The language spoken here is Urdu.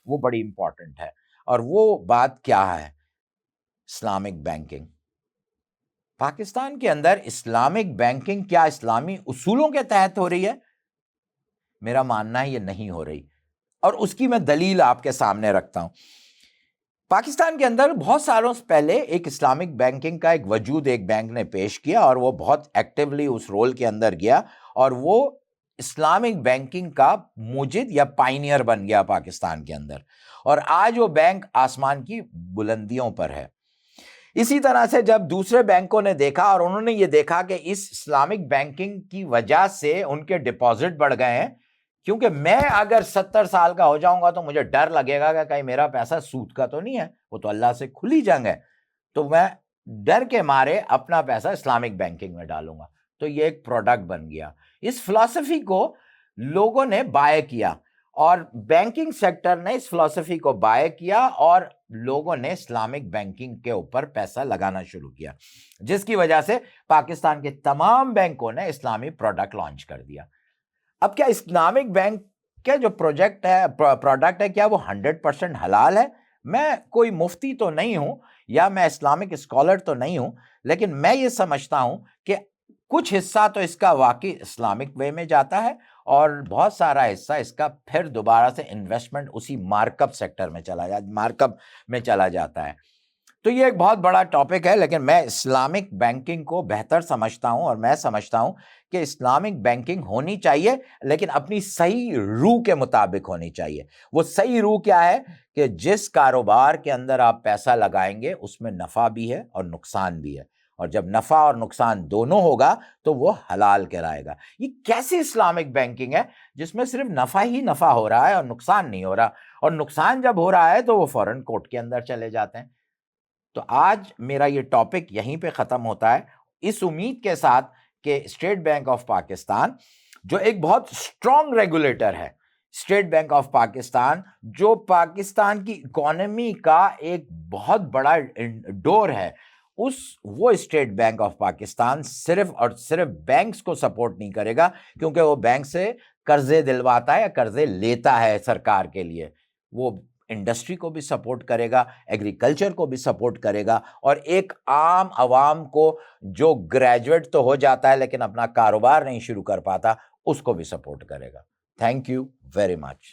وہ بڑی امپورٹنٹ ہے. اور وہ بات کیا ہے؟ Islamic banking. پاکستان کے اندر اسلامک بینکنگ کیا اسلامی اصولوں کے تحت ہو رہی ہے؟ میرا ماننا ہے یہ نہیں ہو رہی، اور اس کی میں دلیل آپ کے سامنے رکھتا ہوں. پاکستان کے اندر بہت سالوں سے پہلے ایک اسلامک بینکنگ کا ایک وجود ایک بینک نے پیش کیا، اور وہ بہت ایکٹیولی اس رول کے اندر گیا، اور وہ اسلامک بینکنگ کا موجد یا پائنیئر بن گیا پاکستان کے اندر. اور آج وہ بینک آسمان کی بلندیوں پر ہے. اسی طرح سے جب دوسرے بینکوں نے دیکھا اور انہوں نے یہ دیکھا کہ اس اسلامک بینکنگ کی وجہ سے ان کے ڈپازٹ بڑھ گئے ہیں، کیونکہ میں اگر 70 سال کا ہو جاؤں گا تو مجھے ڈر لگے گا کہ کہیں میرا پیسہ سود کا تو نہیں ہے، وہ تو اللہ سے کھلی جنگ ہے، تو میں ڈر کے مارے اپنا پیسہ اسلامک بینکنگ میں ڈالوں گا. تو یہ ایک پروڈکٹ بن گیا. اس فلسفی کو لوگوں نے بائے کیا، اور بینکنگ سیکٹر نے اس فلسفی کو بائے کیا، اور لوگوں نے اسلامک بینکنگ کے اوپر پیسہ لگانا شروع کیا، جس کی وجہ سے پاکستان کے تمام بینکوں نے اسلامی پروڈکٹ لانچ کر دیا. اب کیا اسلامک بینک کا جو پروڈکٹ ہے کیا وہ 100% حلال ہے؟ میں کوئی مفتی تو نہیں ہوں یا میں اسلامک اسکالر تو نہیں ہوں، لیکن میں یہ سمجھتا ہوں کہ کچھ حصہ تو اس کا واقعی اسلامک وے میں جاتا ہے، اور بہت سارا حصہ اس کا پھر دوبارہ سے انویسٹمنٹ اسی مارک اپ سیکٹر میں چلا جاتا ہے. تو یہ ایک بہت بڑا ٹاپک ہے، لیکن میں اسلامک بینکنگ کو بہتر سمجھتا ہوں، اور میں سمجھتا ہوں کہ اسلامک بینکنگ ہونی چاہیے، لیکن اپنی صحیح روح کے مطابق ہونی چاہیے. وہ صحیح روح کیا ہے؟ کہ جس کاروبار کے اندر آپ پیسہ لگائیں گے اس میں نفع بھی ہے اور نقصان بھی ہے، اور جب نفع اور نقصان دونوں ہوگا تو وہ حلال کہلائے گا. یہ کیسی اسلامک بینکنگ ہے جس میں صرف نفع ہی نفع ہو رہا ہے اور نقصان نہیں ہو رہا، اور نقصان جب ہو رہا ہے تو وہ فوراً کورٹ کے اندر چلے جاتے ہیں. تو آج میرا یہ ٹاپک یہیں پہ ختم ہوتا ہے، اس امید کے ساتھ کہ اسٹیٹ بینک آف پاکستان جو ایک بہت اسٹرانگ ریگولیٹر ہے، اسٹیٹ بینک آف پاکستان جو پاکستان کی اکانومی کا ایک بہت بڑا ڈور ہے، وہ اسٹیٹ بینک آف پاکستان صرف اور صرف بینکس کو سپورٹ نہیں کرے گا، کیونکہ وہ بینک سے قرضے دلواتا ہے یا قرضے لیتا ہے سرکار کے لیے. وہ انڈسٹری کو بھی سپورٹ کرے گا، ایگریکلچر کو بھی سپورٹ کرے گا، اور ایک عام عوام کو جو گریجویٹ تو ہو جاتا ہے لیکن اپنا کاروبار نہیں شروع کر پاتا، اس کو بھی سپورٹ کرے گا. Thank you very much.